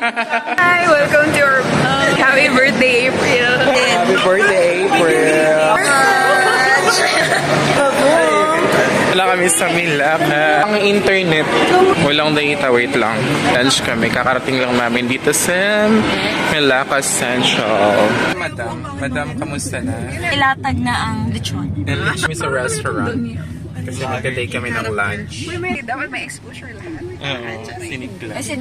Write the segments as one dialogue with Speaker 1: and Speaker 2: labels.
Speaker 1: Hi, welcome to our happy birthday, April.
Speaker 2: Happy birthday, April! Wala kami sa Milaka. Ang internet, walang data, wait lang. Lunch kami, kakarating lang namin dito sa Milaka Central. Madam, kamusta na?
Speaker 3: Ilatag na ang lechon.
Speaker 2: Lunch kami sa restaurant. Kasi nag-delay kami ng lunch.
Speaker 1: Dapat may exposure lahat.
Speaker 2: Oo, sinikla.
Speaker 3: Kasi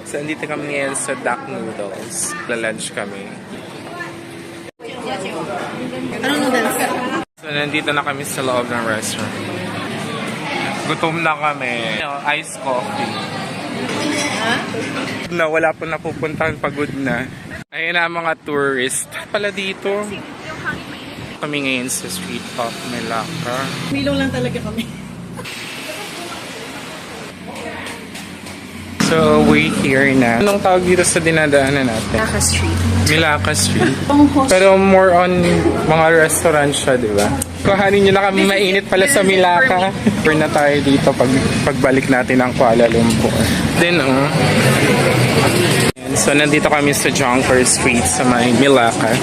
Speaker 2: So, andito kami ngayon sa Duck Noodles. La-lunch kami.
Speaker 3: anong noodles?
Speaker 2: So, nandito na kami sa loob ng restaurant. Gutom na kami. Iced coffee. Na wala pa napupuntahan, pagod na. Ayun na mga tourist. Pala dito. Kami ngayon sa Street of Milaka.
Speaker 3: Milong lang talaga kami.
Speaker 2: So, we're here na. Anong tawag dito sa dinadaanan natin?
Speaker 1: Milaka Street.
Speaker 2: Milaka Street. Pero more on mga restaurant siya, di ba? Kuhanin nyo na kami, mainit pala sa Milaka. We're na tayo dito pagbalik natin ng Kuala Lumpur. Then, so, nandito kami sa Jonker Street sa may Milaka.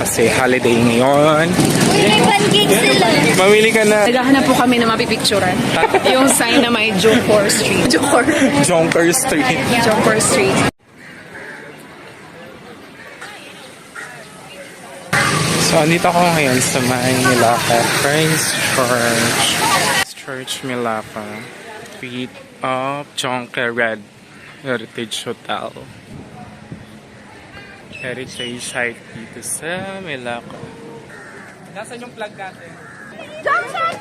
Speaker 2: Kasi holiday ngayon.
Speaker 3: May pancakes sila.
Speaker 2: Mamili ka na.
Speaker 1: Naghahanap po kami na mapipicturan. Yung sign na may Jonker Street.
Speaker 2: Jonker Street.
Speaker 1: Jonker Street.
Speaker 2: So, andito ako ngayon sa may Milaka Friends Church, Milaka. Street of Jonker Red Heritage Hotel. Heritage site dito sa Milaka. Nasaan yung plug natin?
Speaker 3: Johnson!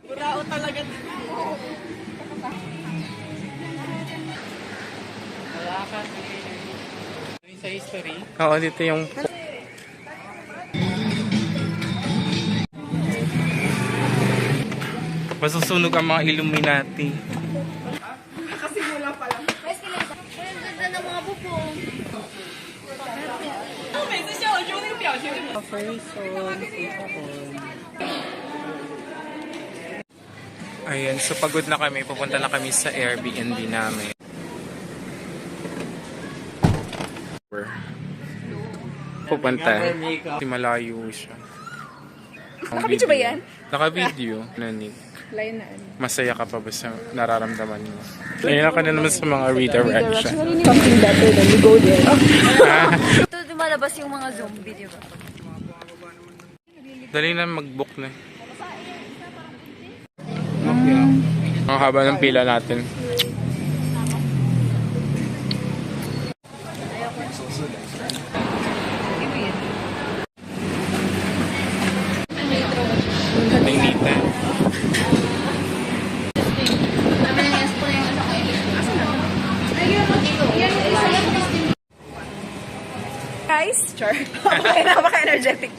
Speaker 3: Burao talaga.
Speaker 2: Milaka. Sa history? Oo, dito yung... Masusunog ang mga Illuminati.
Speaker 3: Kasi mula pa lang. Guys, ang ganda ng mga bubong.
Speaker 2: Ayan, so pagod na kami. Pupunta na kami sa Airbnb namin. Pupunta. Kasi malayo siya.
Speaker 1: Nakabidyo ba yan?
Speaker 2: Naka-video. Nanig.
Speaker 1: Lain na.
Speaker 2: Masaya ka pa ba sa nararamdaman mo? Ayun ka na naman sa mga redirection.
Speaker 1: Something better than you go there.
Speaker 3: Ito lumalabas yung mga zombie, di ba?
Speaker 2: Dali na mag-book na. Ang haba ng pila natin. Nainitan.
Speaker 1: Guys, char. Napaka-energetic.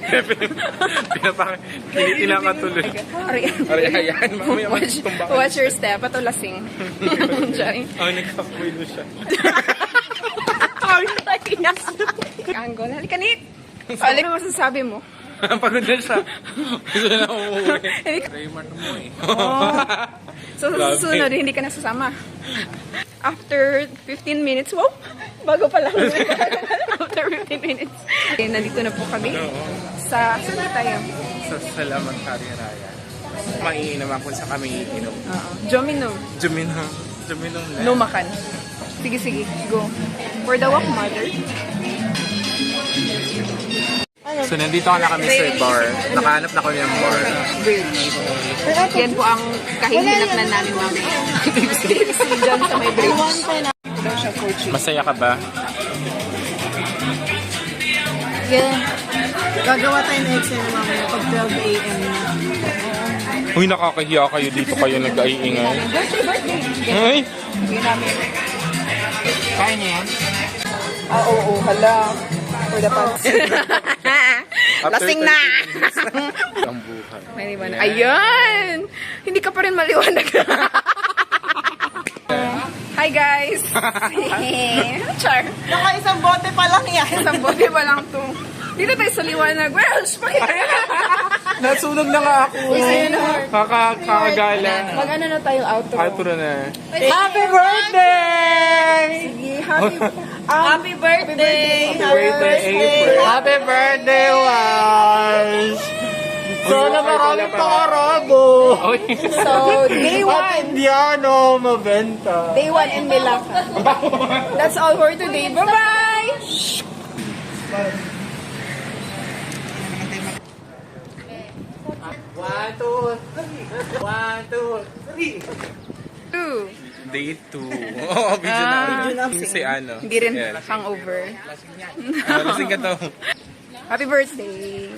Speaker 2: Kinitin ka tuloy. Ayan, mamaya magtumbakan.
Speaker 1: Watch your step. Patulasing. Sorry.
Speaker 2: Nagkakwilo siya.
Speaker 1: Anggol. Halika, Nick. Halika, ano masasabi mo?
Speaker 2: Pagod na siya. Gusto na umuwi. Raymond mo eh.
Speaker 1: So, sa susunod, hindi ka nasasama. After 15 minutes, wow! Bago pa lang. After 15 minutes. Okay, nandito na po kami. Saan na tayo?
Speaker 2: Sa Salamat Kariraya. Maiinom ako sa kami iinom.
Speaker 1: Jomino.
Speaker 2: Juminong na.
Speaker 1: Lumakan. Sige, go. For the walk, mother.
Speaker 2: So, nandito na kami sa bar. Nakahanap na kami ng bar.
Speaker 1: Bridge. Yan po ang kahihinatnan namin mamaya. Diyan sa may bridge. Daw siya coaching.
Speaker 2: Masaya ka ba?
Speaker 3: Yeah. Gagawa tayo ng extra na mamaya pag 12 a.m.
Speaker 2: Uy, nakakahiya kayo dito kayo nag-aiingay. Ay!
Speaker 3: Kaya niya yan?
Speaker 1: Oo, hala. For the pants. Lasing na!
Speaker 2: Ang buhay.
Speaker 1: May liwanag. Ayan! Hindi ka pa rin maliwanag. Hi guys! Char!
Speaker 3: Naka-isang bote pa lang yan.
Speaker 1: Isang bote pa lang to. Dito tayo sa liwanag. Welsh!
Speaker 2: Nasunog na nga ako. Kakagala.
Speaker 1: Mag-ano na tayo outro.
Speaker 2: Outro na.
Speaker 3: Happy birthday!
Speaker 1: Sige, happy,
Speaker 3: Happy birthday!
Speaker 2: Happy birthday, April.
Speaker 3: Happy birthday, Wars! Sana maraming pakarabo!
Speaker 1: So, day
Speaker 3: At
Speaker 1: 1.
Speaker 3: Indiano, mabenta.
Speaker 1: Day 1 in Melaka. That's all for today. Bye-bye!
Speaker 3: One, two, three.
Speaker 1: Two.
Speaker 2: Day 2. Oo, video na. Si ano.
Speaker 1: Hindi rin
Speaker 2: Yes.
Speaker 1: hangover.
Speaker 2: Lasing ka to.
Speaker 1: Happy birthday!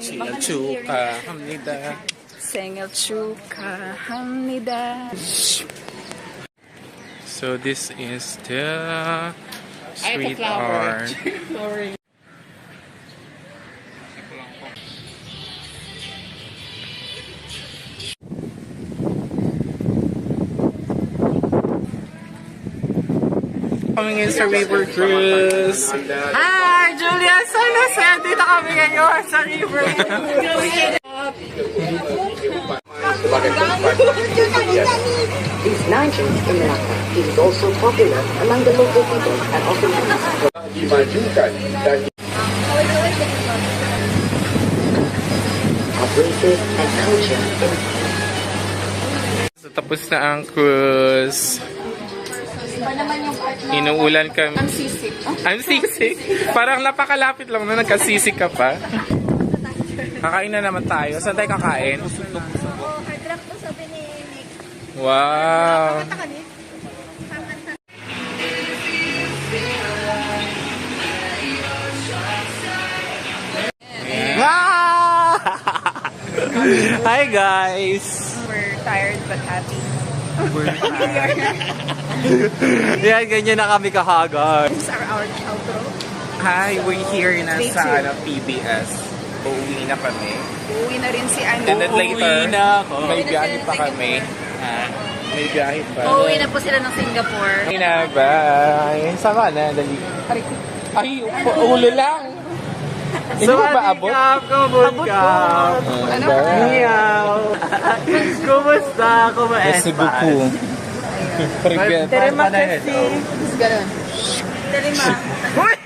Speaker 2: Singel chuka. Hamnida.
Speaker 1: Sengel chuka hamnida.
Speaker 2: So this is the street art. Coming in sa River Cruise.
Speaker 3: Hi, Julia! Sana sa'yo dito kami ngayon sa river.
Speaker 4: These nightings in Malacca, he was also popular among the local people and often abrasive and culture in
Speaker 2: So, tapos na ang cruise. Inuulan kami.
Speaker 1: Ang sisig.
Speaker 2: Ang sisig. Parang napakalapit lang na nagkasisig ka pa. Kakain na naman tayo. Saan tayo kakain? Wow.
Speaker 3: Hi, guys!
Speaker 1: We're tired but happy.
Speaker 3: Yan, ganyan na kami kahagan.
Speaker 1: This is our outro.
Speaker 2: Hi, we're here na
Speaker 1: Day
Speaker 2: sa
Speaker 1: two.
Speaker 2: PBS. Uuwi na kami.
Speaker 1: Uuwi na rin si ano.
Speaker 2: And then later,
Speaker 3: Uuwi na ako.
Speaker 2: may biyahe pa kami. May biyahe pa.
Speaker 3: Uuwi na po sila ng Singapore.
Speaker 2: Uuwi na, bye. Sama na, dali. Ay, ulo lang. Hindi mo ba abot?
Speaker 3: Abot ka.
Speaker 1: Ano?
Speaker 3: Meow. Kumusta? Kumain
Speaker 2: Merci beaucoup. Привет.
Speaker 3: Terima kasih.
Speaker 1: Ganun.
Speaker 3: Terima.